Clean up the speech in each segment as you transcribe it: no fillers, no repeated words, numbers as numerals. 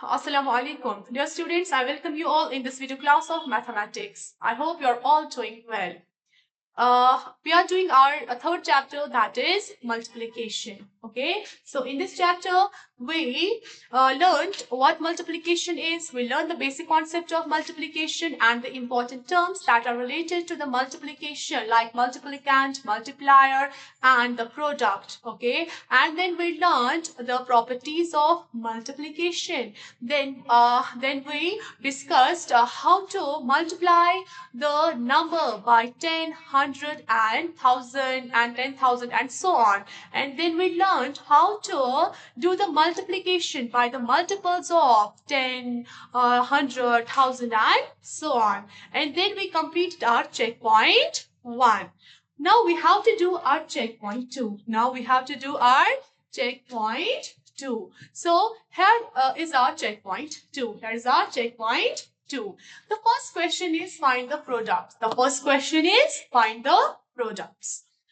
Assalamu alaikum. Dear students, I welcome you all in this video class of mathematics. I hope you are all doing well. We are doing our third chapter, that is multiplication. Okay, so in this chapter we learned what multiplication is. We learned the basic concept of multiplication and the important terms that are related to the multiplication, like multiplicand, multiplier, and the product. Okay, and then we learned the properties of multiplication. Then we discussed how to multiply the number by 10, 100 and 1000 and 10,000 and so on. And then we learned how to do the multiplication by the multiples of 10, 100, 1000 and so on. And then we completed our checkpoint 1. Now we have to do our checkpoint 2. So here is our checkpoint 2. Here is our checkpoint 2. The first question is find the products.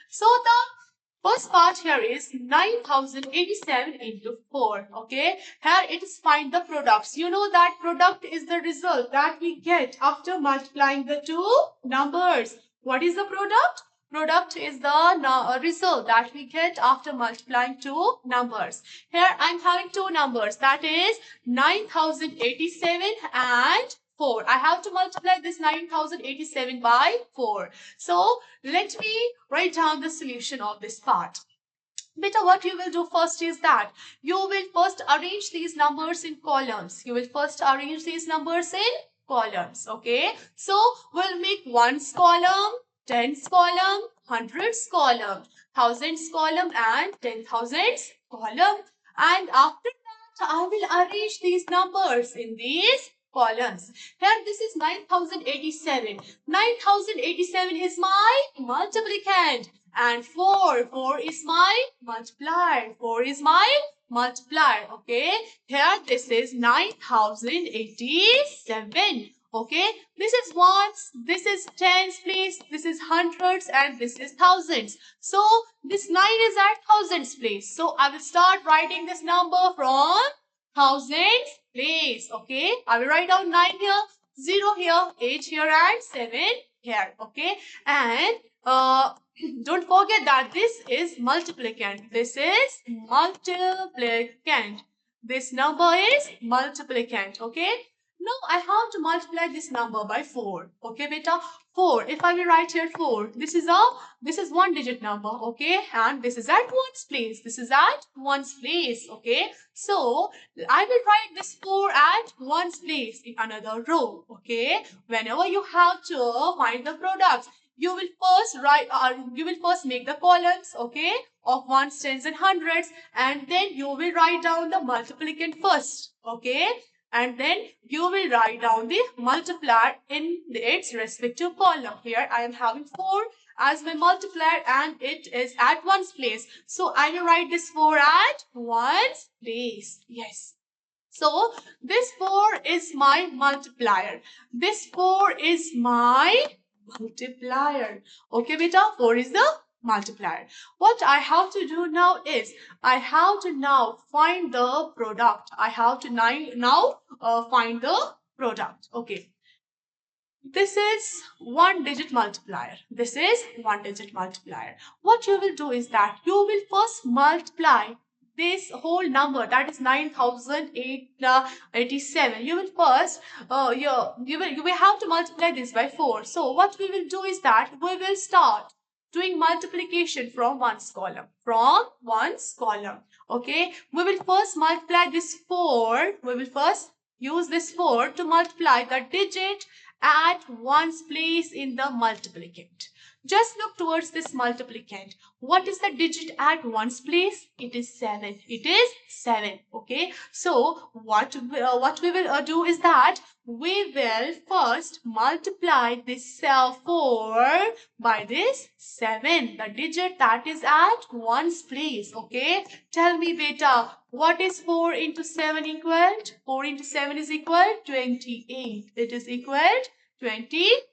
So the first part here is 9087 into 4. Okay. Here it is find the products. You know that product is the result that we get after multiplying the two numbers. What is the product? Product is the result that we get after multiplying two numbers. Here I am having two numbers, that is 9087 and 4. I have to multiply this 9087 by 4. So let me write down the solution of this part. Beta, what you will do first is that you will first arrange these numbers in columns. Okay. So we'll make ones column, tens column, hundreds column, thousands column and 10,000s column. And after that, I will arrange these numbers in these columns. Here this is 9087. 9087 is my multiplicand. And 4 is my multiplier. Okay. Here this is 9087. Okay, this is ones, this is tens, place, this is hundreds, and this is thousands. So this 9 is at thousands place. So I will start writing this number from thousands place. Okay, I will write down 9 here, 0 here, 8 here, and 7 here. Okay, and don't forget that this is multiplicand. This number is multiplicand. Okay. Now I have to multiply this number by 4. Okay, beta. 4. If I will write here 4, this is one digit number. Okay, and this is at ones place. Okay, so I will write this 4 at ones place in another row. Okay, whenever you have to find the products, you will first make the columns, okay, of ones, tens and hundreds, and then you will write down the multiplicand first. Okay, and then you will write down the multiplier in its respective column. Here I am having 4 as my multiplier and it is at ones place. So I will write this 4 at ones place. Yes. So this 4 is my multiplier. Okay, beta, 4 is the multiplier. What I have to do now is I have to now find the product. Find the product. Okay. This is one digit multiplier. What you will do is that you will first multiply this whole number, that is 9087. You will first you will have to multiply this by 4. So what we will do is that we will start doing multiplication from ones column. Okay, we will first multiply this 4. We will first use this 4 to multiply the digit at ones place in the multiplicand. Just look towards this multiplicand. What is the digit at ones place? It is 7. Okay. So what we will do is that we will first multiply this 4 by this 7, the digit that is at ones place. Okay. Tell me, beta, what is 4 into 7 equal? 4 into 7 is equal 28. It is equal 28.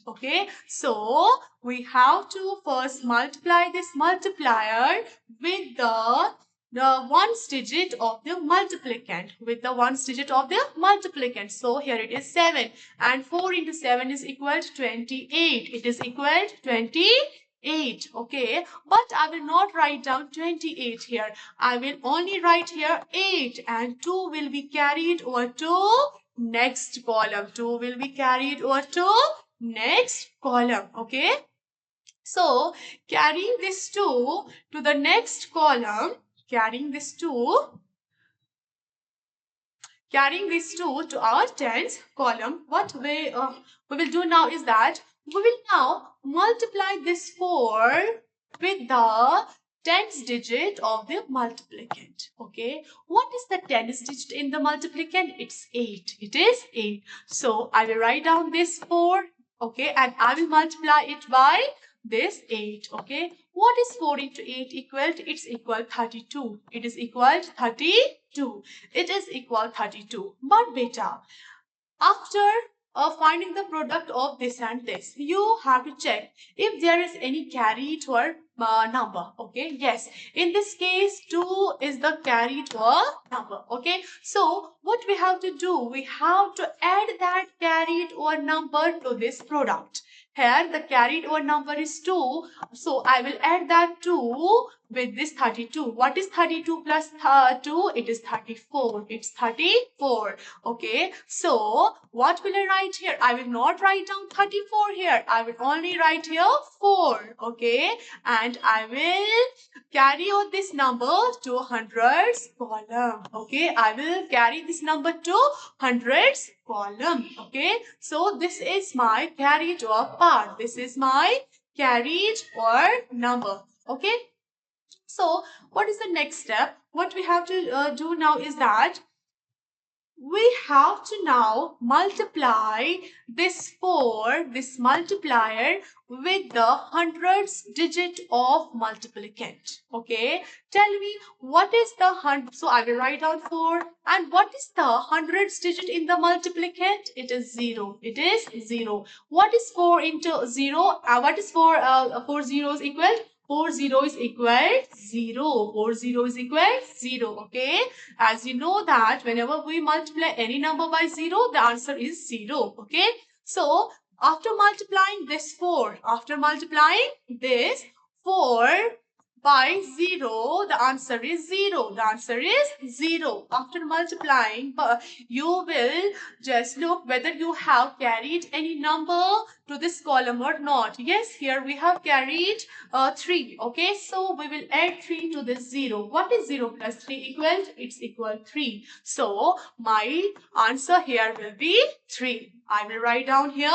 Okay, so we have to first multiply this multiplier with the the ones digit of the multiplicand, with the ones digit of the multiplicand. So here it is 7, and 4 into 7 is equal to 28. It is equal to 28. Okay, but I will not write down 28 here. I will only write here 8, and 2 will be carried over to next column. 2 will be carried over to next column. Okay, so carrying this 2 to the next column, carrying this 2 to our tens column, what we will do now is that we will now multiply this 4 with the tens digit of the multiplicand. Okay, what is the tens digit in the multiplicand? It's 8. It is 8. So I will write down this 4. Okay, and I will multiply it by this 8. Okay, what is 4 into 8 equal to? It's equal 32. It is equal to 32. It is equal 32. But beta, after finding the product of this and this, you have to check if there is any carry to our number. Okay, yes, in this case 2 is the carry to a number. Okay, so what we have to do, we have to add that carried over number to this product. Here the carried over number is 2, so I will add that 2 with this 32. What is 32 plus 2? It is 34. It's 34. Okay, so what will I write here? I will not write down 34 here. I will only write here 4. Okay, and I will carry out this number to hundreds column. Okay, I will carry this number to hundreds column. Okay, so this is my carried over part. This is my carried over number. Okay, so what is the next step? What we have to do now is that we have to now multiply this 4, this multiplier, with the hundreds digit of multiplicand. Okay, tell me what is the hundred. So I will write down 4, and what is the hundreds digit in the multiplicand? It is 0. It is 0. What is 4 into 0? What is 4 zeros equal? 4 0 is equal 0. 4 0 is equal 0. Okay, as you know that whenever we multiply any number by 0, the answer is 0. Okay, so after multiplying this 4, after multiplying this 4 by 0, the answer is 0. The answer is 0. After multiplying, you will just look whether you have carried any number to this column or not. Yes, here we have carried 3. Okay, so we will add 3 to this 0. What is 0 plus 3 equal? It's equal 3. So my answer here will be 3. I will write down here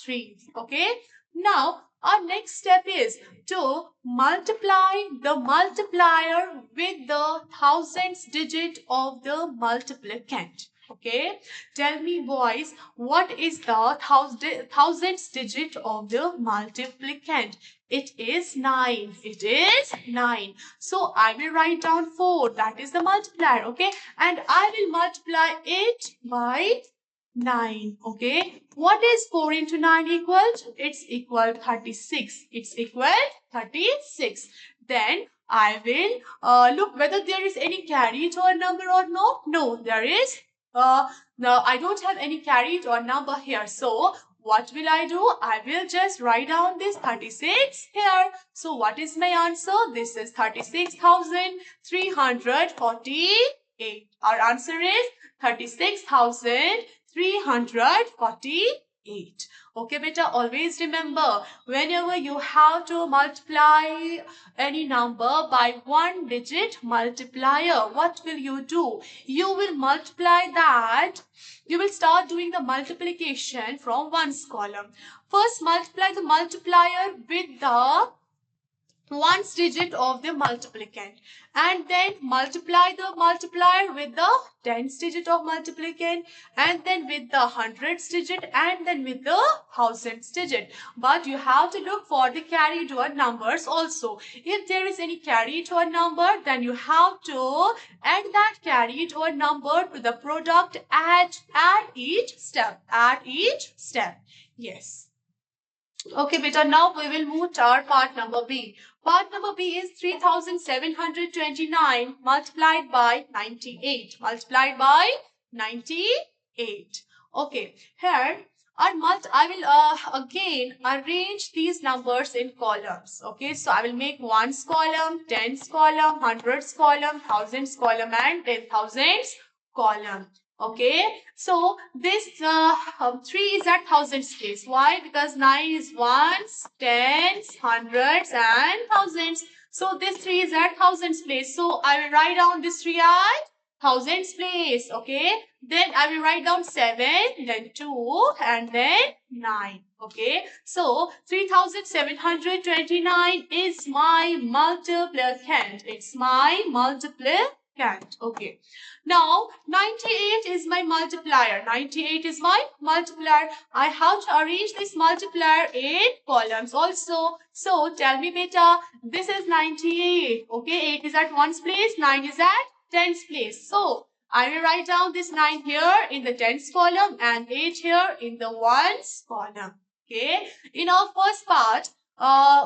3. Okay, now our next step is to multiply the multiplier with the thousands digit of the multiplicand. Okay, tell me boys, what is the thousands digit of the multiplicand? It is 9. It is 9. So I will write down 4. That is the multiplier. Okay, and I will multiply it by 9. Okay, what is 4 into 9 equal? It's equal 36. It's equal 36. Then I will look whether there is any carry to a number or not. No, there is. No, I don't have any carry to a number here. So what will I do? I will just write down this 36 here. So what is my answer? This is 36,348. Our answer is 36,348. Okay, beta, always remember, whenever you have to multiply any number by one digit multiplier, what will you do? You will multiply that. You will start doing the multiplication from ones column. First, multiply the multiplier with the ones digit of the multiplicand, and then multiply the multiplier with the tens digit of multiplicand, and then with the hundreds digit, and then with the thousands digit. But you have to look for the carry to a numbers also. If there is any carry to a number, then you have to add that carry to a number to the product at each step. Yes. Okay, beta, now we will move to our part number B. Part number B is 3729 multiplied by 98. Multiplied by 98. Okay, here I will again arrange these numbers in columns. Okay, so I will make ones column, tens column, hundreds column, thousands column, and 10,000s column. Okay, so this 3 is at thousands place. Why? Because 9 is ones, tens, hundreds, and thousands. So this 3 is at thousands place. So I will write down this 3 at thousands place. Okay, then I will write down 7, then 2, and then 9. Okay, so 3729 is my multiplicand. It's my multiplicand. Okay. Now, 98 is my multiplier. 98 is my multiplier. I have to arrange this multiplier in columns also. So, tell me beta, this is 98. Okay, 8 is at ones place, 9 is at tens place. So, I will write down this 9 here in the tens column and 8 here in the ones column. Okay, in our first part,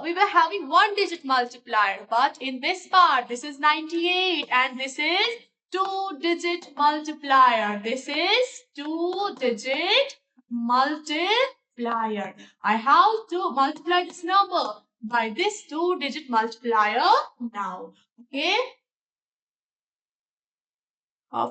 we were having one digit multiplier, but in this part, this is 98 and this is two-digit multiplier. This is two-digit multiplier. I have to multiply this number by this two-digit multiplier now. Okay.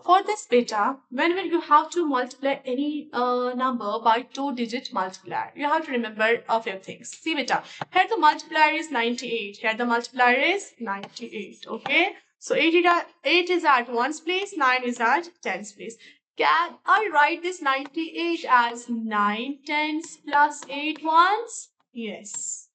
For this beta, when will you have to multiply any number by two-digit multiplier? You have to remember a few things. See beta, here the multiplier is 98. Here the multiplier is 98. Okay. So 8 is at ones place, 9 is at tens place. Can I write this 98 as 9 tens plus 8 ones? Yes.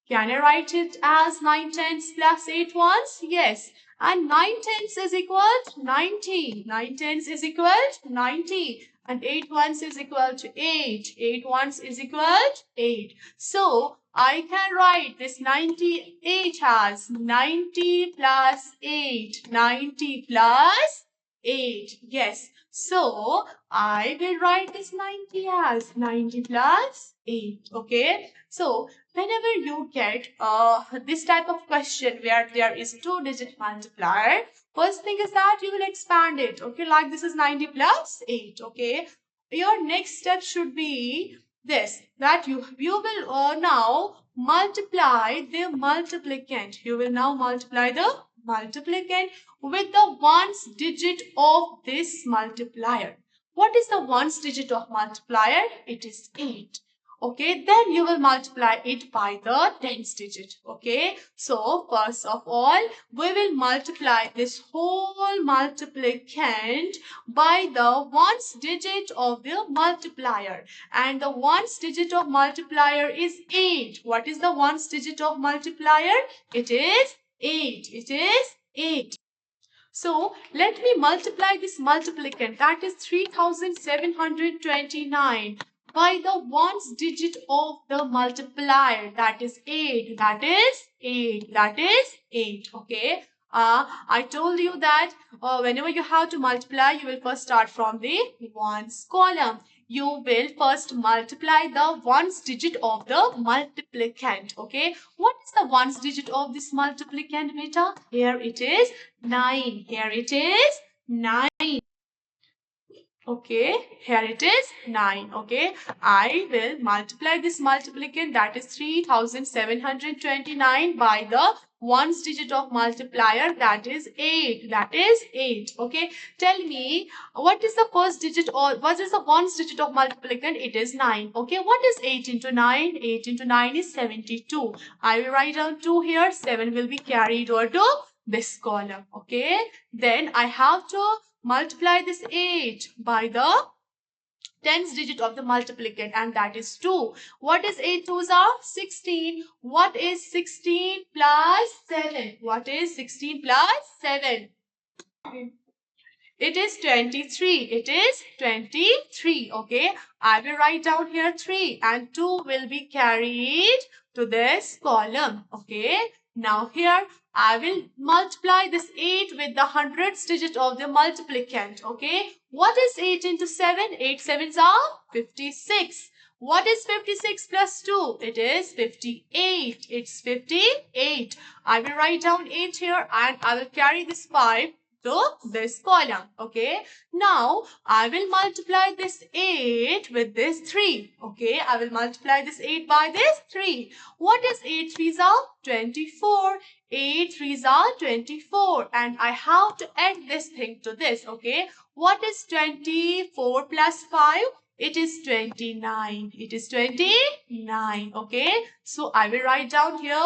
Can I write it as 9 tens plus 8 ones? Yes. And 9 tens is equal to 90. 9 tens is equal to 90. And 8 ones is equal to 8. 8 ones is equal to 8. So, I can write this 98 as 90 plus 8. 90 plus 8. Yes. So, I will write this 90 as 90 plus 8. Okay. So, whenever you get this type of question where there is two-digit multiplier, first thing is that you will expand it. Okay. Like this is 90 plus 8. Okay. Your next step should be this, that you will now multiply the multiplicand. You will now multiply the multiplicand with the ones digit of this multiplier. What is the ones digit of multiplier? It is 8. Okay, then you will multiply it by the tens digit. Okay, so first of all, we will multiply this whole multiplicand by the ones digit of the multiplier. And the ones digit of multiplier is 8. What is the ones digit of multiplier? It is 8. It is 8. So, let me multiply this multiplicand, that is 3729, by the ones digit of the multiplier, that is 8. That is 8. That is 8. Okay. I told you that whenever you have to multiply, you will first start from the ones column. You will first multiply the ones digit of the multiplicand. Okay. What is the ones digit of this multiplicand, beta? Here it is 9. Here it is 9. Okay, here it is 9. Okay, I will multiply this multiplicand, that is 3729, by the ones digit of multiplier, that is 8. That is 8. Okay, tell me what is the first digit or what is the ones digit of multiplicand? It is 9. Okay, what is 8 into 9? 8 into 9 is 72. I will write down 2 here. 7 will be carried over to this column. Okay, then I have to multiply this 8 by the tens digit of the multiplicand, and that is 2. What is 8 twos are? 16. What is 16 plus 7? What is 16 plus 7? It is 23. It is 23. Okay. I will write down here 3 and 2 will be carried to this column. Okay. Now here I will multiply this 8 with the hundreds digit of the multiplicand. Okay. What is 8 into 7? 8 sevens are 56. What is 56 plus 2? It is 58. It's 58. I will write down 8 here and I will carry this 5 to this column. Okay. Now, I will multiply this 8 with this 3. Okay. I will multiply this 8 by this 3. What is 8 3s are? 24. 8 3s are 24. And I have to add this thing to this. Okay. What is 24 plus 5? It is 29. It is 29. Okay. So I will write down here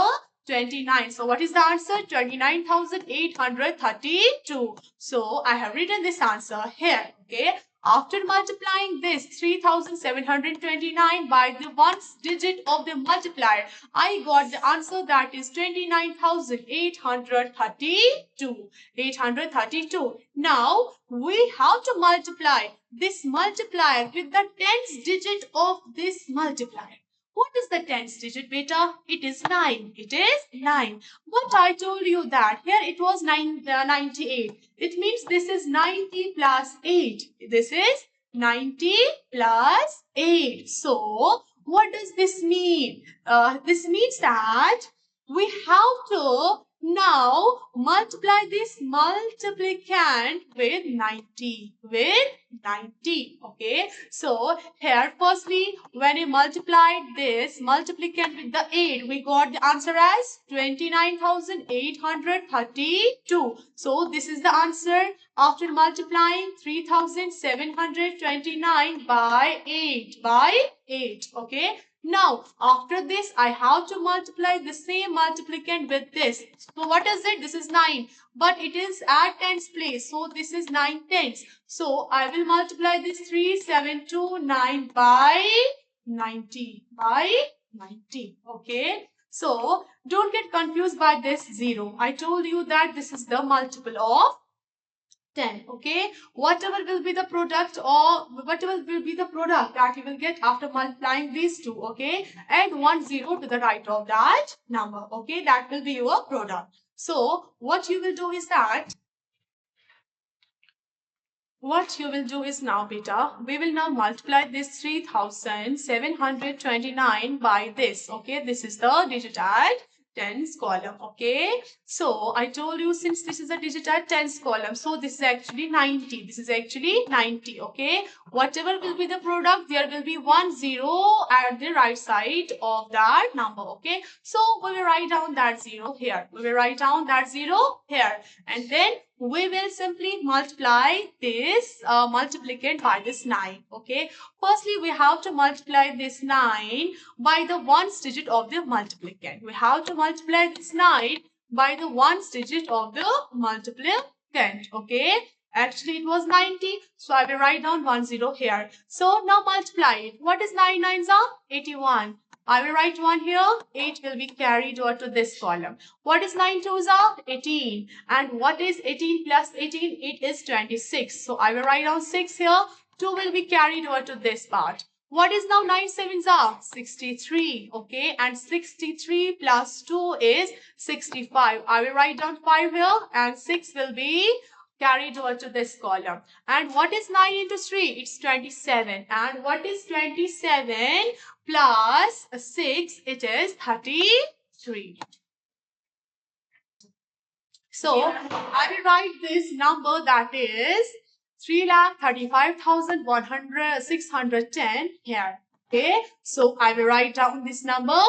29. So what is the answer? 29,832. So I have written this answer here. Okay. After multiplying this 3,729 by the ones digit of the multiplier, I got the answer that is 29,832. 832. Now we have to multiply this multiplier with the tens digit of this multiplier. What is the tens digit, beta? It is 9. It is 9. But I told you that here it was 98. It means this is 90 plus 8. This is 90 plus 8. So, what does this mean? This means that we have to now multiply this multiplicand with 90. With 90. Okay. So, here firstly, when we multiplied this multiplicand with the 8, we got the answer as 29,832. So, this is the answer after multiplying 3,729 by 8. By 8. Okay. Now, after this, I have to multiply the same multiplicand with this. So, what is it? This is 9. But it is at tens place. So, this is 9 tenths. So, I will multiply this 3729 by 90. By 90. Okay. So, don't get confused by this 0. I told you that this is the multiple of 10. Okay. Whatever will be the product or whatever will be the product that you will get after multiplying these two. Okay. Add 1 0 to the right of that number. Okay. That will be your product. So, what you will do is that now, beta, we will now multiply this 3,729 by this. Okay, this is the digit at tens column. Okay, so I told you since this is a digit at tens column, so this is actually 90. This is actually 90. Okay, whatever will be the product, there will be 1 0 at the right side of that number. Okay, so we will write down that 0 here. We will write down that 0 here, and then we will simply multiply this multiplicand by this 9. Okay. Firstly, we have to multiply this 9 by the ones digit of the multiplicand. We have to multiply this 9 by the ones digit of the multiplicand. Okay. Actually, it was 90. So, I will write down 1 0 here. So, now multiply it. What is 9 9s are? 81. I will write 1 here. 8 will be carried over to this column. What is 9 2s are? 18. And what is 18 plus 18? It is 26. So I will write down 6 here. 2 will be carried over to this part. What is now 9 7s are? 63. Okay. And 63 plus 2 is 65. I will write down 5 here. And 6 will be carried over to this column. And what is 9 into 3? It's 27. And what is 27 plus 6? It is 33. So, I will write this number that is 3,35,610 here. Okay. So, I will write down this number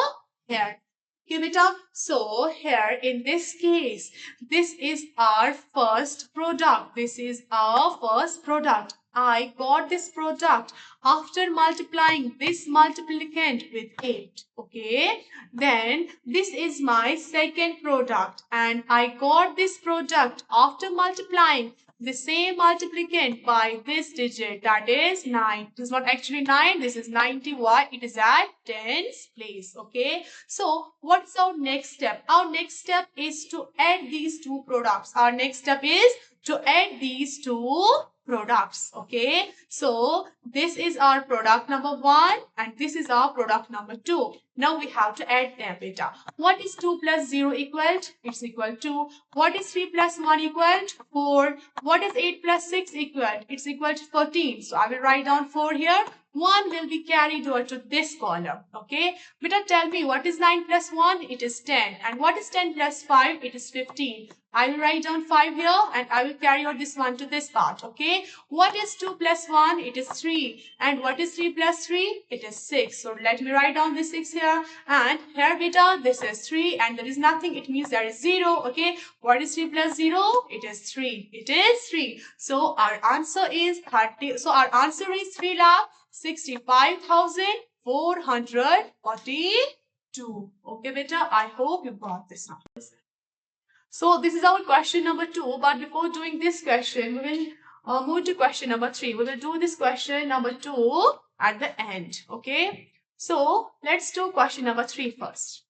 here. Give it up. So, here in this case, this is our first product. This is our first product. I got this product after multiplying this multiplicand with 8. Okay. Then this is my second product and I got this product after multiplying the same multiplicand by this digit, that is 9. This is not actually 9. This is 90. Why? It is at tens place. Okay. So what's our next step? Our next step is to add these two products. Our next step is to add these two products. Okay. So this is our product number 1 and this is our product number 2. Now we have to add them, beta. What is 2 plus 0 equal? It's equal to. What is 3 plus 1 equal? 4. What is 8 plus 6 equal? It's equal to 14. So I will write down 4 here. 1 will be carried over to this column. Okay. Beta, tell me what is 9 plus 1? It is 10. And what is 10 plus 5? It is 15. I will write down 5 here and I will carry out this 1 to this part. Okay. What is 2 plus 1? It is 3. And what is 3 plus 3? It is 6. So let me write down this 6 here. And here, beta, this is 3 and there is nothing. It means there is 0. Okay. What is 3 plus 0? It is 3. It is 3. So our answer is 30. So our answer is 3,65,442. Okay, beta. I hope you got this now. So this is our question number 2. But before doing this question, we will move to question number 3. We will do this question number 2 at the end. Okay. So let's do question number 3 first.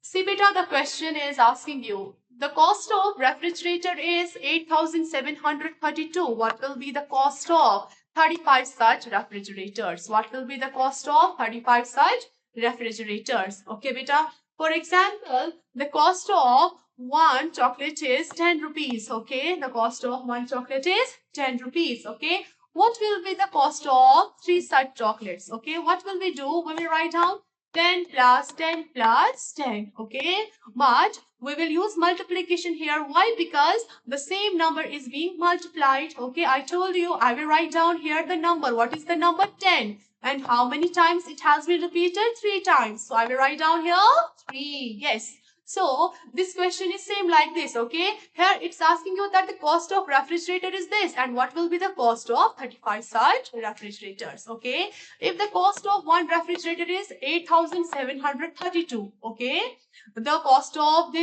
See, beta, the question is asking you, the cost of refrigerator is 8,732. What will be the cost of 35 such refrigerators? What will be the cost of 35 such refrigerators? Okay, beta. For example, the cost of one chocolate is 10 rupees. Okay, the cost of one chocolate is 10 rupees. Okay, what will be the cost of 3 such chocolates? Okay, what will we do? We will write down 10 plus 10 plus 10. Okay, but we will use multiplication here. Why? Because the same number is being multiplied. Okay, I told you I will write down here the number. What is the number? 10. And how many times it has been repeated? 3 times. So I will write down here 3. Yes. So this question is same like this. Okay. Here it's asking you that the cost of refrigerator is this. And what will be the cost of 35 such refrigerators? Okay. If the cost of one refrigerator is 8,732. Okay. The cost of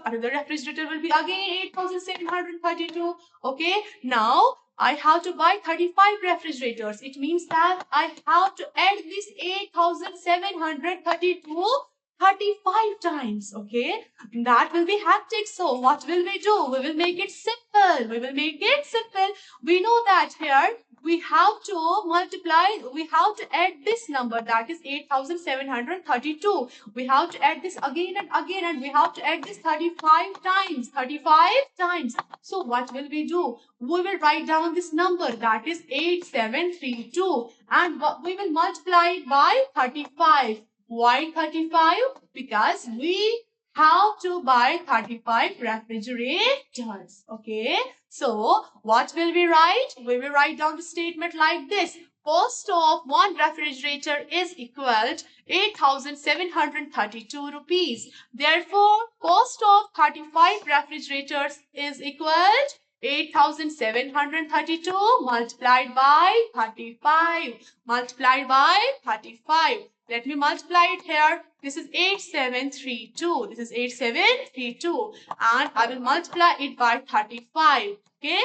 another refrigerator will be again 8,732. Okay. Now I have to buy 35 refrigerators. It means that I have to add this 8,732 35 times. Okay, that will be hectic. So what will we do? We will make it simple. We will make it simple. We know that here we have to multiply, we have to add this number, that is 8,732. We have to add this again and again, and we have to add this 35 times. 35 times. So what will we do? We will write down this number, that is 8732, and we will multiply it by 35. Why 35? Because we have to buy 35 refrigerators. Okay. So what will we write? We will write down the statement like this. Cost of one refrigerator is equal to 8,732 rupees. Therefore, cost of 35 refrigerators is equal to 8,732 multiplied by 35. Multiplied by 35. Let me multiply it here. This is 8732. This is 8732. And I will multiply it by 35. Okay.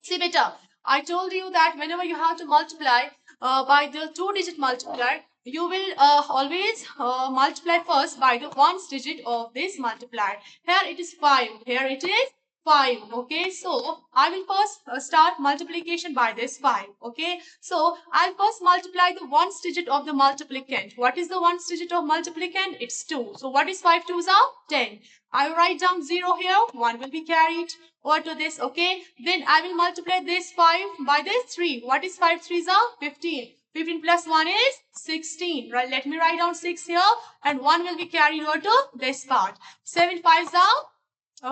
See, beta, I told you that whenever you have to multiply by the 2-digit multiplier, you will always multiply first by the 1's digit of this multiplier. Here it is 5. Here it is 5. Okay, so I will first start multiplication by this 5. Okay, so I'll first multiply the 1's digit of the multiplicand. What is the 1's digit of multiplicand? It's 2. So what is 5 2's are 10. I will write down 0 here. 1 will be carried over to this. Okay, then I will multiply this 5 by this 3. What is 5 3's are 15. 15 plus 1 is 16. Right, let me write down 6 here, and 1 will be carried over to this part. 7 5's are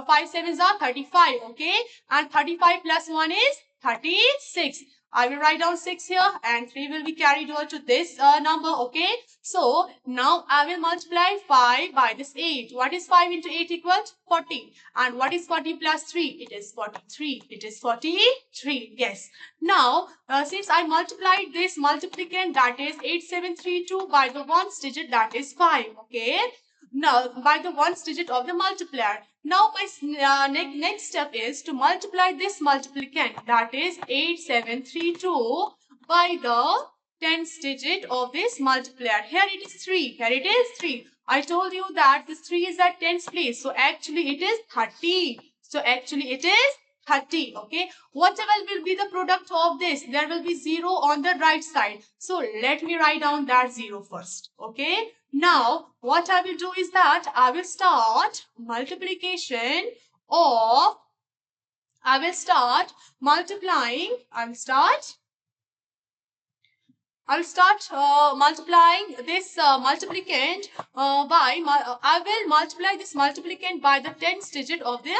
5 7's are 35. Okay, and 35 plus 1 is 36. I will write down 6 here, and 3 will be carried over to this number. Okay, so now I will multiply 5 by this 8. What is 5 into 8 equal to 40? And what is 40 plus 3? It is 43. It is 43. Yes. Now, since I multiplied this multiplicand, that is 8732, by the 1's digit, that is 5. Okay. Now, by the 1's digit of the multiplier. Now, my next step is to multiply this multiplicand, that is 8732, by the 10th digit of this multiplier. Here it is 3. Here it is 3. I told you that this 3 is at 10th place. So, actually it is 30. So, actually it is 30. Okay, whatever will be the product of this, there will be 0 on the right side. So let me write down that 0 first. Okay, now what I will do is that I will start multiplication of, I will start multiplying, I'll start multiplying this multiplicand I will multiply this multiplicand by the tens digit of the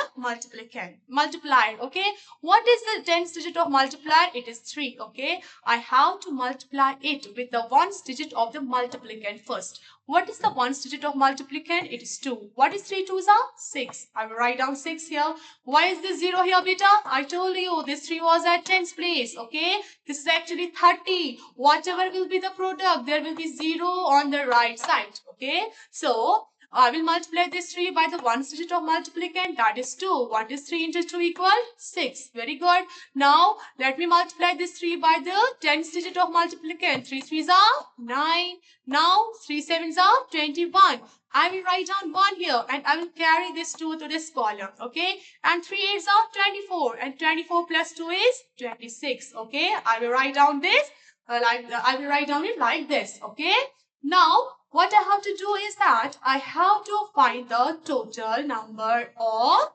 multiplier. Okay, what is the tens digit of multiplier? It is 3. Okay, I have to multiply it with the ones digit of the multiplicand first. What is the ones digit of multiplicand? It is 2. What is 3 twos are? 6. I will write down 6 here. Why is this 0 here, beta? I told you this 3 was at tens place. Okay, this is actually 30. Whatever will be the product, there will be 0 on the right side. Okay, so I will multiply this 3 by the ones digit of multiplicand, that is 2. What is 3 into 2 equal? 6. Very good. Now let me multiply this 3 by the tens digit of multiplicand. 3 threes are 9. Now 3 sevens are 21. I will write down 1 here and I will carry this 2 to this column. Okay, and 3 eights are 24 and 24 plus 2 is 26. Okay, I will write down this I will write down it like this. Okay, now what I have to do is that I have to find the total number of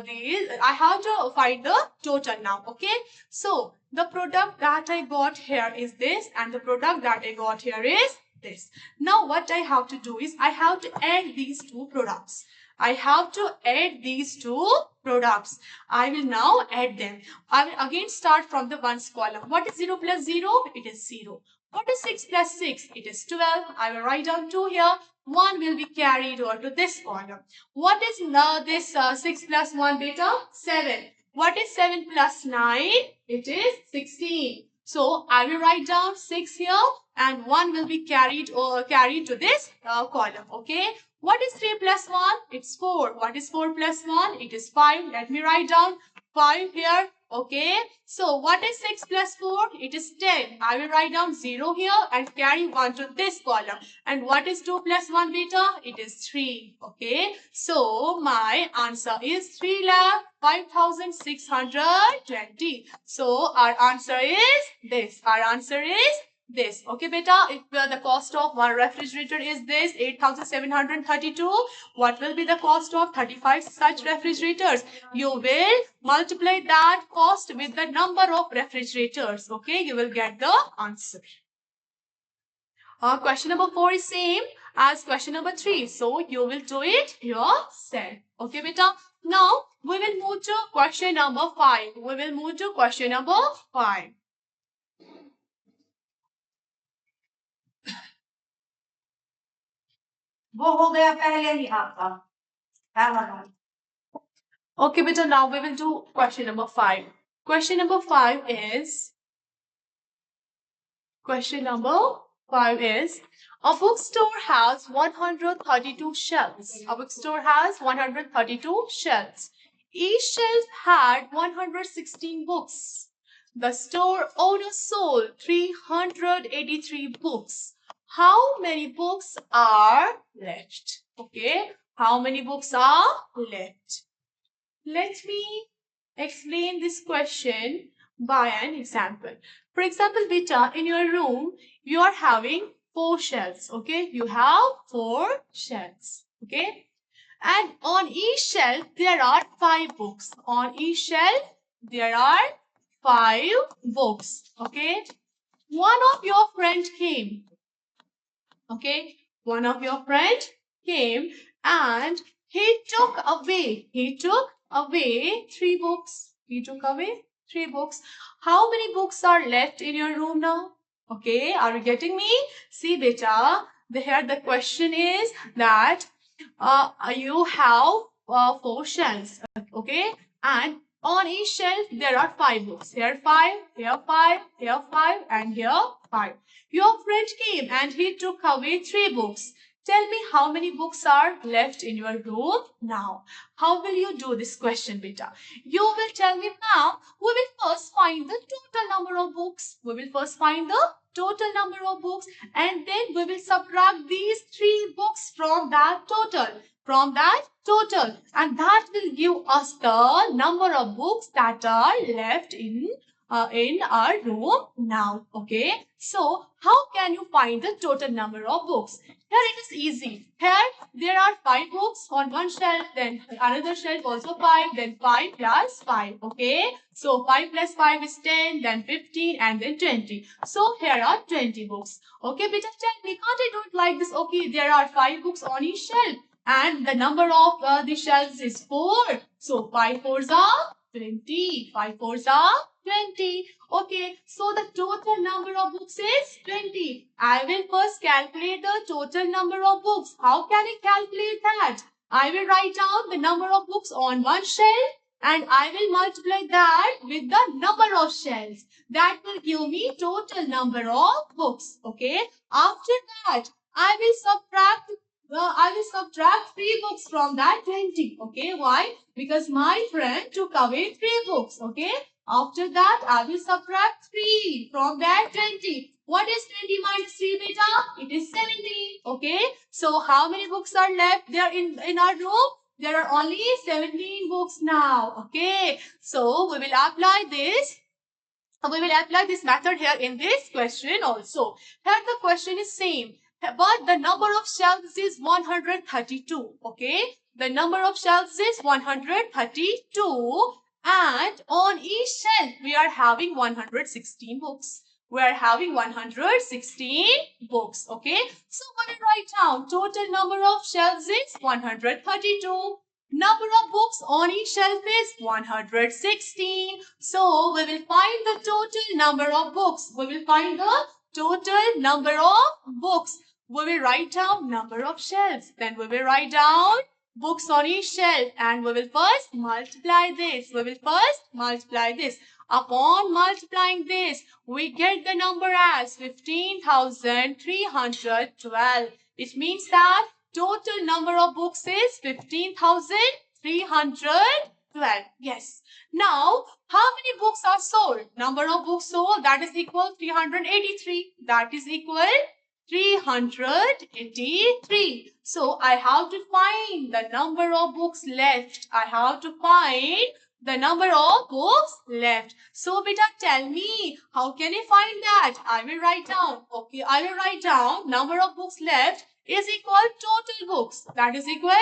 these. I have to find the total now. Okay, so the product that I got here is this and the product that I got here is this. Now what I have to do is I have to add these two products. I have to add these two products. I will now add them. I will again start from the ones column. What is 0 plus 0? It is 0. What is 6 plus 6? It is 12. I will write down 2 here. 1 will be carried over to this column. What is now this 6 plus 1 beta? 7. What is 7 plus 9? It is 16. So I will write down 6 here and 1 will be carried to this column. Okay. What is 3 plus 1? It's 4. What is 4 plus 1? It is 5. Let me write down 5 here. Okay. So what is 6 plus 4? It is 10. I will write down 0 here and carry 1 to this column. And what is 2 plus 1 beta? It is 3. Okay. So my answer is 3,05,620. So our answer is this. Our answer is this. Okay, beta, if the cost of one refrigerator is this 8,732, what will be the cost of 35 such refrigerators? You will multiply that cost with the number of refrigerators. Okay, you will get the answer. Question number 4 is same as question number 3. So you will do it yourself. Okay, beta. Now we will move to question number 5. We will move to question number 5. वो हो गया पहले ही आपका Okay, beta, now we will do question number 5. Question number 5 is a bookstore has 132 shelves. A bookstore has 132 shelves. Each shelf had 116 books. The store owner sold 383 books. How many books are left? Okay, how many books are left? Let me explain this question by an example. For example, beta, in your room, you are having 4 shelves. Okay, you have 4 shelves. Okay, and on each shelf there are 5 books. On each shelf there are 5 books. Okay, one of your friend came. Okay, one of your friend came and he took away 3 books. He took away 3 books. How many books are left in your room now? Okay, are you getting me? See, beta, here the question is that you have 4 shelves. Okay, and on each shelf there are 5 books. Here 5, here 5, here 5, and here 5. Your friend came and he took away 3 books. Tell me how many books are left in your room now. How will you do this question, beta? You will tell me now. We will first find the total number of books. We will first find the total number of books and then we will subtract these 3 books from that total. from that total, and that will give us the number of books that are left in our room now. Okay, so how can you find the total number of books? Here it is easy. Here there are 5 books on one shelf, then another shelf also 5, then 5 plus 5. Okay, so 5 plus 5 is 10, then 15, and then 20. So here are 20 books. Okay, beta, tell me, can't I do it like this? Okay, there are 5 books on each shelf, and the number of the shelves is 4. So 5 fours are 20. 5 fours are 20. Okay, so the total number of books is 20. I will first calculate the total number of books. How can I calculate that? I will write down the number of books on one shelf and I will multiply that with the number of shelves. That will give me total number of books. Okay, after that, I will subtract 3 books from that 20. Okay, why? Because my friend took away 3 books. Okay, after that, I will subtract 3 from that 20. What is 20 minus 3, beta? It is 17. Okay, so how many books are left there in our room? There are only 17 books now. Okay, so we will apply this. We will apply this method here in this question also. Here the question is same, but the number of shelves is 132. Okay, the number of shelves is 132, and on each shelf we are having 116 books. We are having 116 books. Okay, so we will write down total number of shelves is 132. Number of books on each shelf is 116. So we will find the total number of books. We will find the total number of books. We will write down number of shelves. Then we will write down books on each shelf, and we will first multiply this. We will first multiply this. Upon multiplying this, we get the number as 15,312. It means that total number of books is 15,312. Yes. Now, how many books are sold? Number of books sold, that is equal 383. That is equal 383. So, I have to find the number of books left. I have to find the number of books left. So, beta, tell me, how can I find that? I will write down. Okay, I will write down number of books left is equal total books. That is equal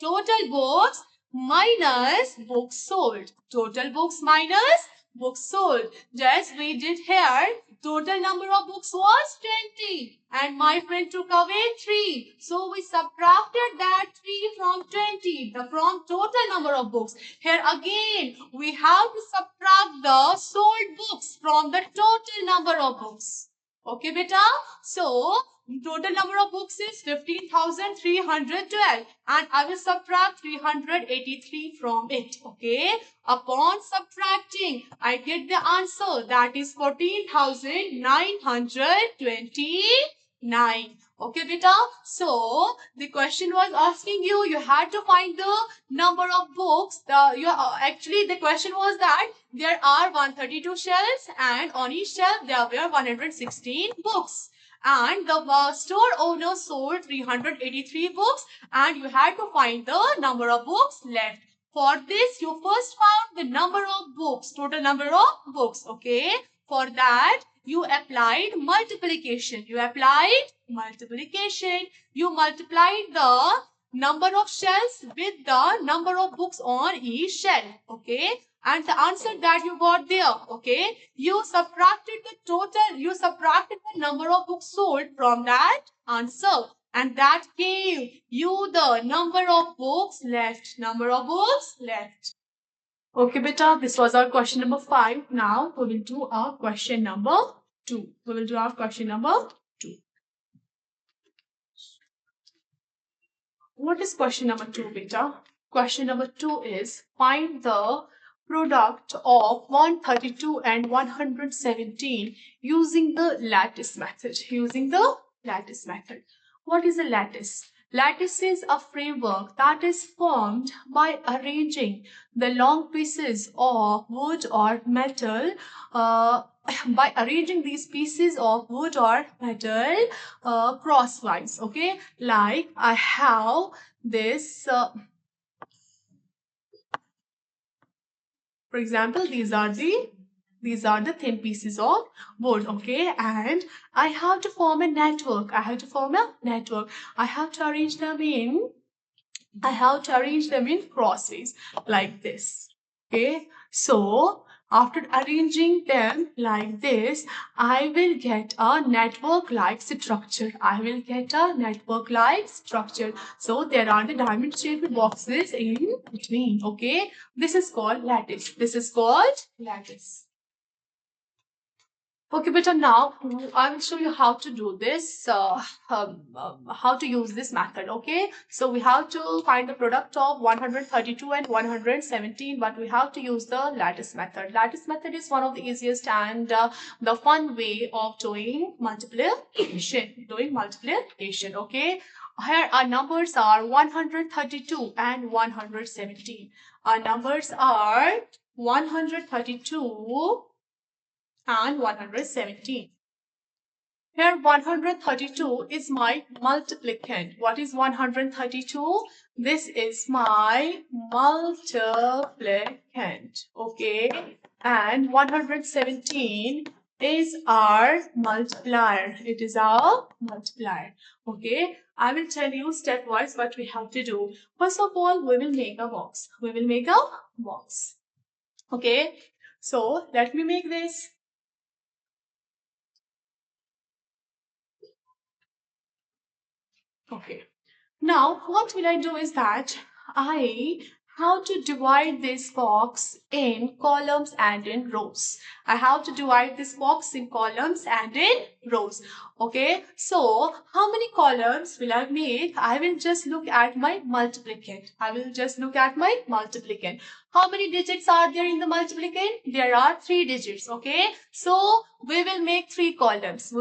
total books minus books sold. Total books minus books sold. Just we did here. Total number of books was 20 and my friend took away 3. So we subtracted that 3 from 20, from total number of books. Here again, we have to subtract the sold books from the total number of books. Okay, beta? So, total number of books is 15,312 and I will subtract 383 from it. Okay, upon subtracting, I get the answer, that is 14,929. Okay, beta? So, the question was asking you had to find the number of books. Actually, the question was that there are 132 shelves and on each shelf there were 116 books. And the store owner sold 383 books and you had to find the number of books left. For this, you first found the number of books, total number of books. Okay, for that, you applied multiplication. You applied multiplication. You multiplied the number of shelves with the number of books on each shelf. Okay, and the answer that you got there, okay, you subtracted the number of books sold from that answer, and that gave you the number of books left. Number of books left. Okay, beta, this was our question number 5. Now we will do our question number 2. We will do our question number 2. What is question number 2, beta? Question number 2 is find the product of 132 and 117 using the lattice method. Using the lattice method. What is a lattice? Lattice is a framework that is formed by arranging the long pieces of wood or metal by arranging these pieces of wood or metal crosswise. Okay, like I have this for example, these are the thin pieces of wood, okay, and I have to form a network. I have to form a network. I have to arrange them in crossways like this. Okay, so after arranging them like this, I will get a network like structure. I will get a network like structure. So there are the diamond shaped boxes in between. Okay, this is called lattice. This is called lattice. Okay, but now I will show you how to do this, how to use this method. Okay, so we have to find the product of 132 and 117, but we have to use the lattice method. Lattice method is one of the easiest and the fun way of doing multiplication. Okay, here our numbers are 132 and 117. Our numbers are 132 and 117. Here 132 is my multiplicand. What is 132? This is my multiplicand. Okay. And 117 is our multiplier. It is our multiplier. Okay. I will tell you stepwise what we have to do. First of all, we will make a box. We will make a box. Okay. So let me make this. Okay. Now, what will I do is that I have to divide this box in columns and in rows. I have to divide this box in columns and in rows. Okay, so how many columns will I make? I will just look at my multiplicand. How many digits are there in the multiplicand? There are 3 digits. Okay, so we will make 3 columns.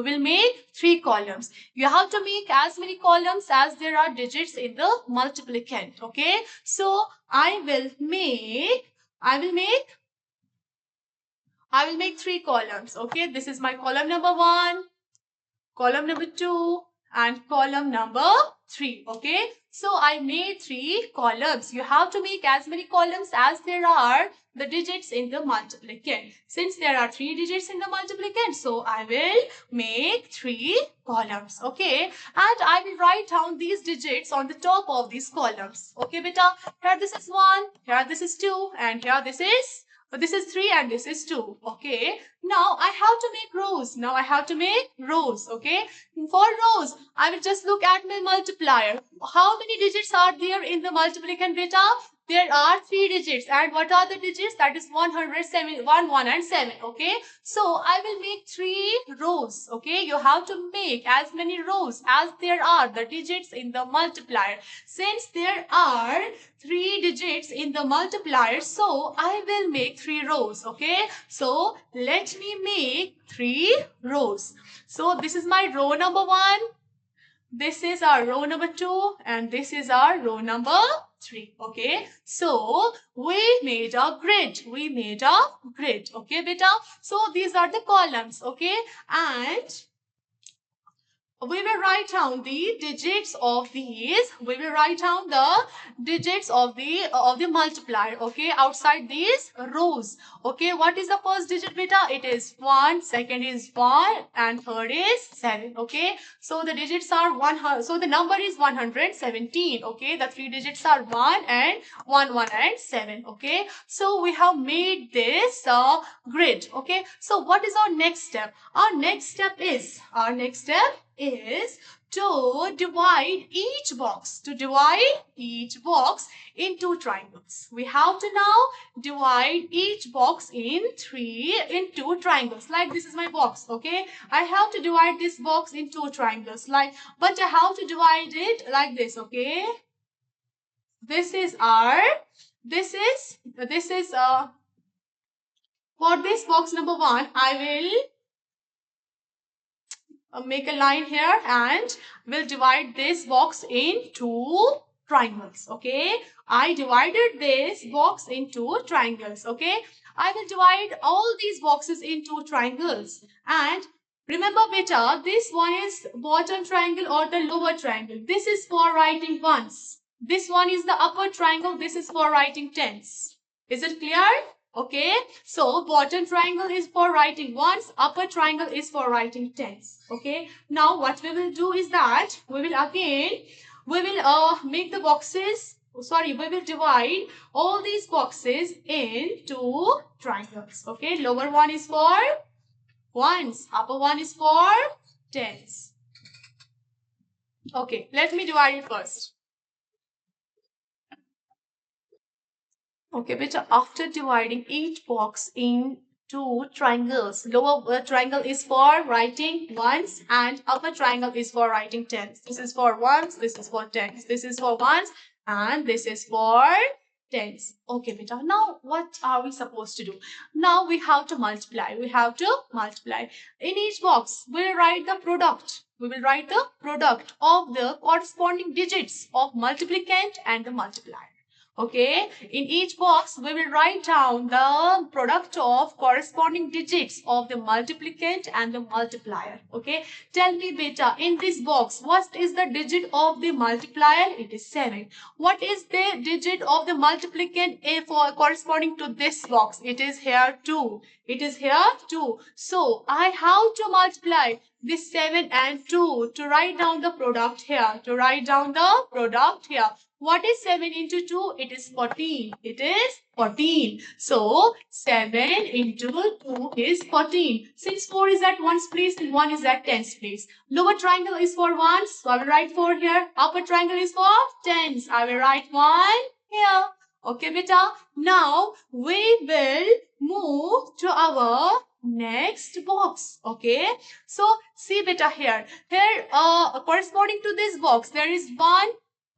You have to make as many columns as there are digits in the multiplicand. Okay, so I will make 3 columns. Okay, this is my column number 1, column number 2 and column number 3. Okay, so I made 3 columns. You have to make as many columns as there are the digits in the multiplicand. Since there are 3 digits in the multiplicand, so I will make 3 columns. Okay, and I will write down these digits on the top of these columns. Okay, beta, here this is 1, here this is 2, and here this is 3 and this is 2. Okay, now I have to make rows. Okay, for rows I will just look at my multiplier. How many digits are there in the multiplicand, beta? There are 3 digits, and what are the digits? That is 107, 1, 1 and 7. Okay, so I will make 3 rows. Okay, you have to make as many rows as there are the digits in the multiplier. Since there are 3 digits in the multiplier, so I will make 3 rows. Okay, so let me make 3 rows. So this is my row number 1, this is our row number 2, and this is our row number 3. Okay, so we made a grid. Okay, beta. So these are the columns. Okay, and we will write down the digits of these. We will write down the digits of the multiplier. Okay, outside these rows. Okay, what is the first digit, beta? It is 1, second is 1, and third is 7. Okay, so the digits are 1. So the number is 117. Okay, the 3 digits are 1 and 1, 1 and 7. Okay, so we have made this grid. Okay, so what is our next step? Our next step is to divide each box into triangles. We have to now divide each box into triangles. Like this is my box. Okay, I have to divide this box into triangles, but I have to divide it like this. Okay, this is for this box number 1, make a line here and we'll divide this box into triangles. Okay, I divided this box into triangles. Okay, I will divide all these boxes into triangles. And remember beta, this one is bottom triangle or the lower triangle. This is for writing ones. This one is the upper triangle. This is for writing tens. Is it clear? Okay, so bottom triangle is for writing ones, upper triangle is for writing tens. Okay, now what we will do is that we will make the boxes, we will divide all these boxes into triangles. Okay, lower one is for ones, upper one is for tens. Okay, let me divide it first. Okay, beta, after dividing each box into triangles, lower triangle is for writing ones and upper triangle is for writing tens. This is for ones, this is for tens. This is for ones and this is for tens. Okay, beta, now what are we supposed to do? Now we have to multiply. We have to multiply. In each box, we'll write the product. We will write the product of the corresponding digits of multiplicand and the multiplier. Okay, in each box we will write down the product of corresponding digits of the multiplicand and the multiplier. Okay, tell me beta, in this box what is the digit of the multiplier? It is 7. What is the digit of the multiplicand for corresponding to this box? It is here 2. It is here 2. So I have to multiply this 7 and 2 to write down the product here. To write down the product here. What is 7 into 2? It is 14. It is 14. So, 7 into 2 is 14. Since 4 is at 1's place and 1 is at 10's place. Lower triangle is for 1's. So, I will write 4 here. Upper triangle is for 10's. I will write 1 here. Okay, beta. Now, we will move to our next box. Okay. So, see beta here. Here, corresponding to this box, there is 1,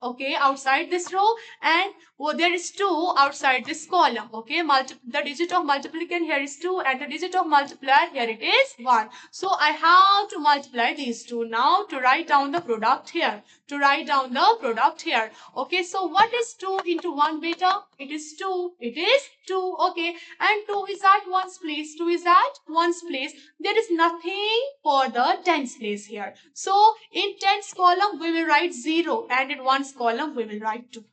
okay, outside this row, and there is 2 outside this column. Okay, the digit of multiplicand here is 2 and the digit of multiplier here it is 1. So I have to multiply these two now to write down the product here. To write down the product here. Okay, so what is 2 into 1 beta? It is 2. It is 2. Okay, and 2 is at 1's place. 2 is at 1's place. There is nothing for the tens place here. So in tens column we will write 0 and in 1's column we will write 2.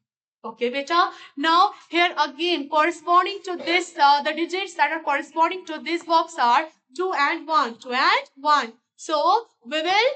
Okay, beta. Now here again corresponding to this, the digits that are corresponding to this box are 2 and 1. 2 and 1. So we will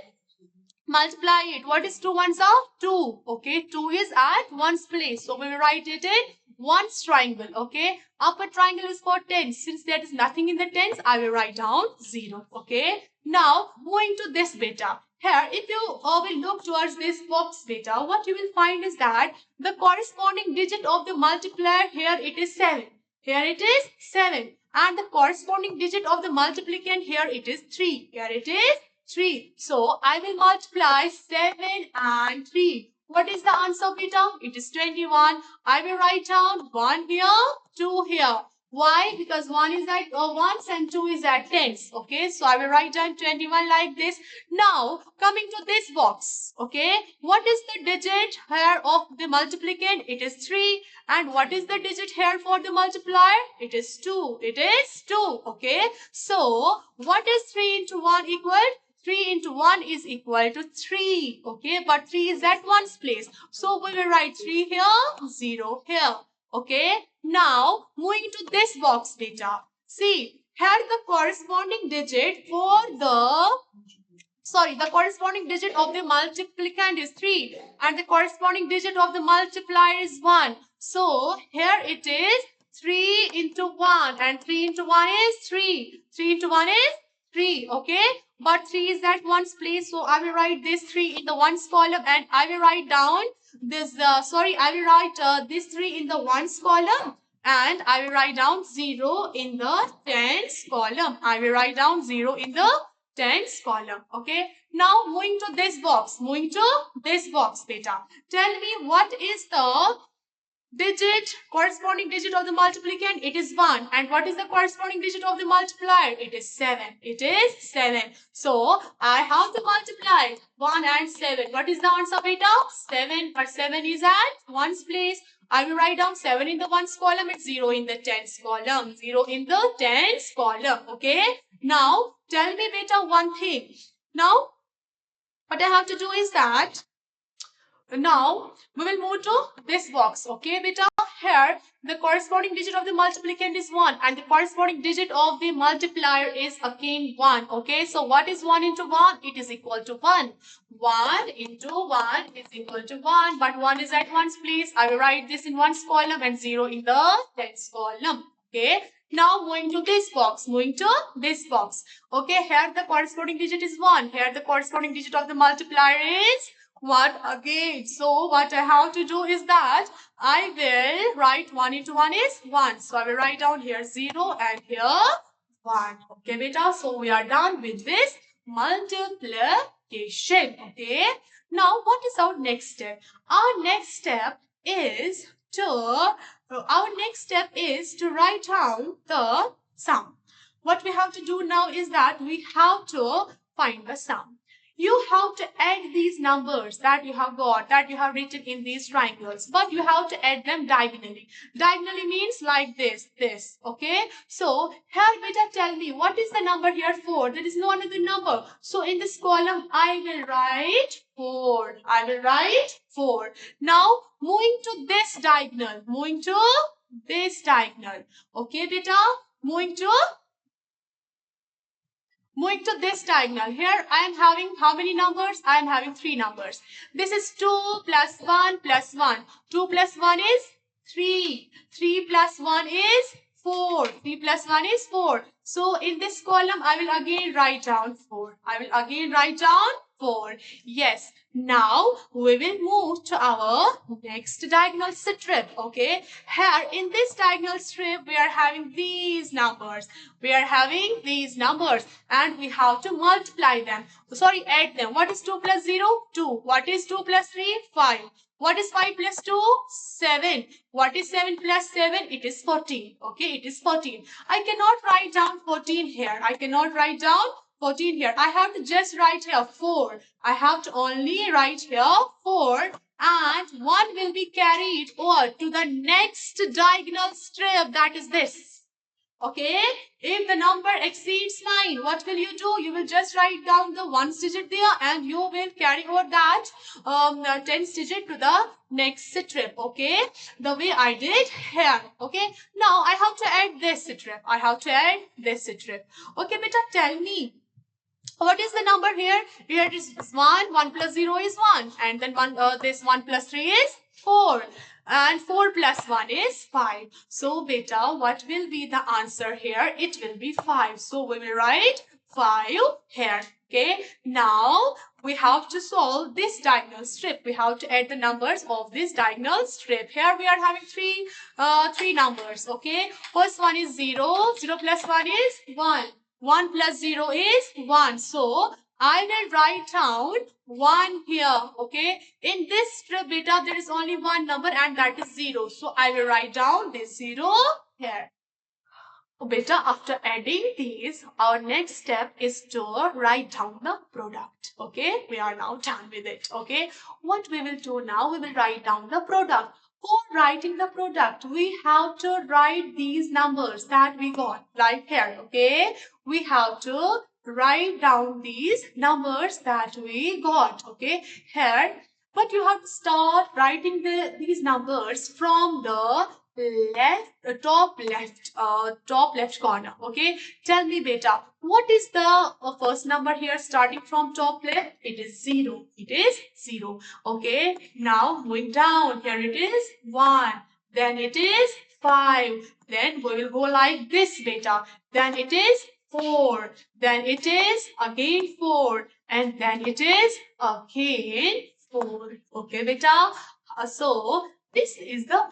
multiply it. What is 2 ones are? 2. Okay, 2 is at 1's place. So we will write it in 1's triangle. Okay, upper triangle is for tens. Since there is nothing in the tens, I will write down 0. Okay, now moving to this beta. Here, if you will look towards this box beta, what you will find is that the corresponding digit of the multiplier here it is 7. Here it is 7. And the corresponding digit of the multiplicand here it is 3. Here it is 3. So, I will multiply 7 and 3. What is the answer beta? It is 21. I will write down 1 here, 2 here. Why? Because 1 is at 1's and 2 is at 10's. Okay, so I will write down 21 like this. Now, coming to this box. Okay, what is the digit here of the multiplicand? It is 3. And what is the digit here for the multiplier? It is 2. It is 2. Okay, so what is 3 into 1 equal? 3 into 1 is equal to 3. Okay, but 3 is at 1's place. So we will write 3 here, 0 here. Okay, now moving to this box beta. See, here the corresponding digit for the corresponding digit of the multiplicand is 3 and the corresponding digit of the multiplier is 1. So here it is 3 into 1 and 3 into 1 is 3. 3 into 1 is 3. Okay, but 3 is at 1's place. So I will write this 3 in the 1's column and I will write down this, I will write this 3 in the 1's column. And I will write down 0 in the 10's column. I will write down 0 in the 10's column. Okay. Now moving to this box. Moving to this box beta. Tell me what is the digit, corresponding digit of the multiplicand, it is 1. And what is the corresponding digit of the multiplier? It is 7. It is 7. So, I have to multiply 1 and 7. What is the answer, beta? 7. But 7 is at 1's place. I will write down 7 in the 1's column and 0 in the 10's column. 0 in the 10's column. Okay. Now, tell me, beta, one thing. Now, what I have to do is that now we will move to this box. Okay, beta. Here the corresponding digit of the multiplicand is 1 and the corresponding digit of the multiplier is again 1. Okay, so what is 1 into 1? It is equal to 1. 1 into 1 is equal to 1, but 1 is at 1's place. I will write this in 1's column and 0 in the 10's column. Okay. Now moving to this box, Okay, here the corresponding digit is 1. Here the corresponding digit of the multiplier is what again? So what I have to do is that I will write 1 into 1 is 1. So I will write down here 0 and here 1. Okay, beta. So we are done with this multiplication. Okay. Now what is our next step? Our next step is to write down the sum. What we have to do now is that we have to find the sum. You have to add these numbers that you have got, that you have written in these triangles, but you have to add them diagonally. Diagonally means like this, okay? So, here beta, tell me, what is the number here 4? There is no another number. So, in this column, I will write 4. Now, moving to this diagonal. Okay, beta? Moving to this diagonal. Here I am having how many numbers? I am having 3 numbers. This is 2 plus 1 plus 1. 2 plus 1 is 3. 3 plus 1 is 4. 3 plus 1 is 4. So in this column I will again write down 4. Yes. Now we will move to our next diagonal strip. Okay. Here in this diagonal strip we are having these numbers. And we have to multiply them. Sorry, add them. What is 2 plus 0? 2. What is 2 plus 3? 5. What is 5 plus 2? 7. What is 7 plus 7? It is 14. Okay, it is 14. I cannot write down 14 here. I have to just write here 4. I have to only write here 4. And 1 will be carried over to the next diagonal strip, that is this. Okay, if the number exceeds 9, what will you do? You will just write down the 1's digit there and you will carry over that 10's digit to the next strip. Okay, the way I did here. Okay, now I have to add this strip. Okay, beta, tell me. What is the number here? Here it is 1. 1 plus 0 is 1. And then this 1 plus 3 is 4. And 4 plus 1 is 5. So, beta, what will be the answer here? It will be 5. So, we will write 5 here. Okay. Now, we have to solve this diagonal strip. We have to add the numbers of this diagonal strip. Here we are having three numbers. Okay. First one is 0. 0 plus 1 is 1. 1 plus 0 is 1. So, I will write down 1 here. Okay. In this strip, beta, there is only one number and that is 0. So, I will write down this 0 here. Beta, after adding these, our next step is to write down the product. Okay. We are now done with it. Okay. What we will do now, we will write down the product. For writing the product, we have to write these numbers that we got like here. Okay. We have to write down these numbers that we got. Okay. Here. But you have to start writing these numbers from the top left corner. Okay. Tell me, beta, what is the first number here starting from top left? It is 0. Okay. Now moving down, here it is 1. Then it is 5. Then we will go like this, beta. Then it is 4. Then it is again 4. And then it is again 4. Okay, beta. So this is the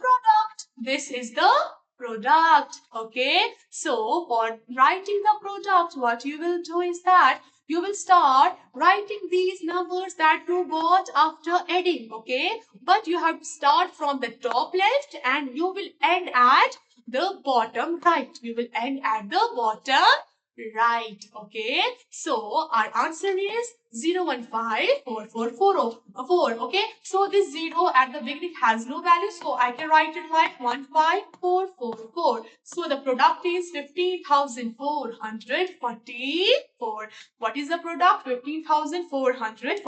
product. Okay. So for writing the product, what you will do is that you will start writing these numbers that you got after adding, okay? But you have to start from the top left and you will end at the bottom right. You will end at the bottom right, okay? So our answer is 0154404, okay? So this 0 at the beginning has no value, so I can write it like 15444. So the product is 15,444. What is the product? 15,400.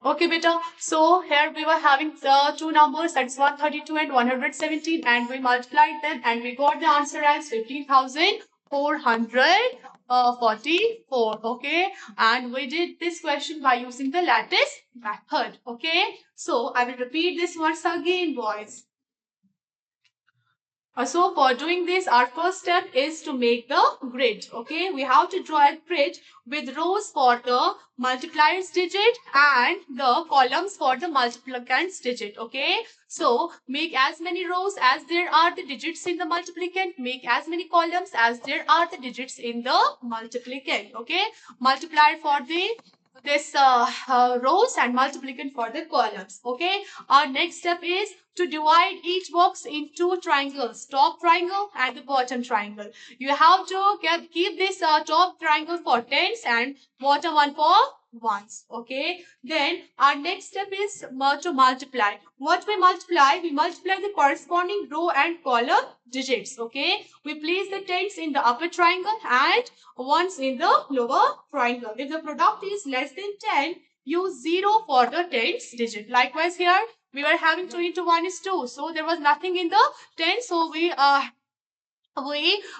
Okay, beta. So here we were having the two numbers, that's 132 and 117, and we multiplied them and we got the answer as 15,444. Okay, and we did this question by using the lattice method. Okay, so I will repeat this once again, boys. So for doing this, our first step is to make the grid. Okay, we have to draw a grid with rows for the multiplier's digit and the columns for the multiplicand's digit. Okay, so make as many rows as there are the digits in the multiplicand. Make as many columns as there are the digits in the multiplicand. Okay, multiplier for the rows and multiplicand for the columns. Okay, our next step is to divide each box into triangles, top triangle and the bottom triangle. You have to keep this top triangle for tens and bottom one for ones. Okay, then our next step is to multiply. What we multiply? We multiply the corresponding row and column digits. Okay, we place the tens in the upper triangle and ones in the lower triangle. If the product is less than 10, use 0 for the tens digit. Likewise here, we were having 2 into 1 is 2. So there was nothing in the 10. So we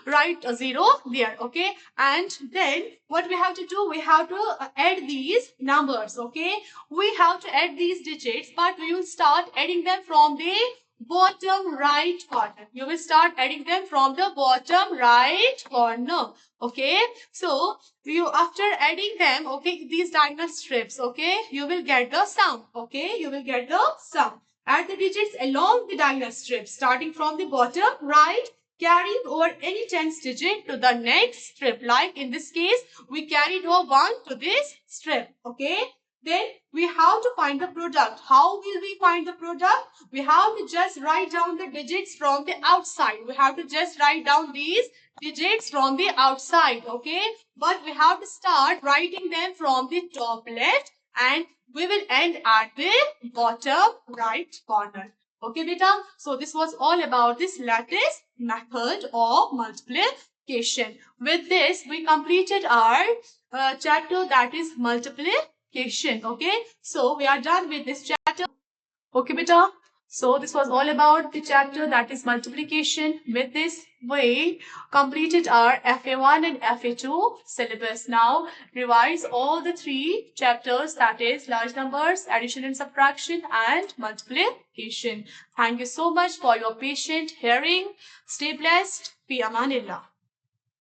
write a 0 there. Okay. And then what we have to do? We have to add these numbers. Okay. We have to add these digits, but we will start adding them from the bottom right corner. You will start adding them from the bottom right corner. Okay. So you, after adding them, okay, these diagonal strips, okay, you will get the sum. Okay, you will get the sum. Add the digits along the diagonal strips, starting from the bottom right, carrying over any tens digit to the next strip. Like in this case, we carried over 1 to this strip. Okay. Then we have to find the product. How will we find the product? We have to just write down the digits from the outside. We have to just write down these digits from the outside. Okay. But we have to start writing them from the top left and we will end at the bottom right corner. Okay, beta. So this was all about this lattice method of multiplication. With this, we completed our chapter, that is multiplication. Okay, so we are done with this chapter. Okay, beta. So this was all about the chapter, that is multiplication. With this, we completed our FA1 and FA2 syllabus. Now revise all the 3 chapters, that is large numbers, addition and subtraction, and multiplication. Thank you so much for your patient hearing. Stay blessed. Fi Amanillah.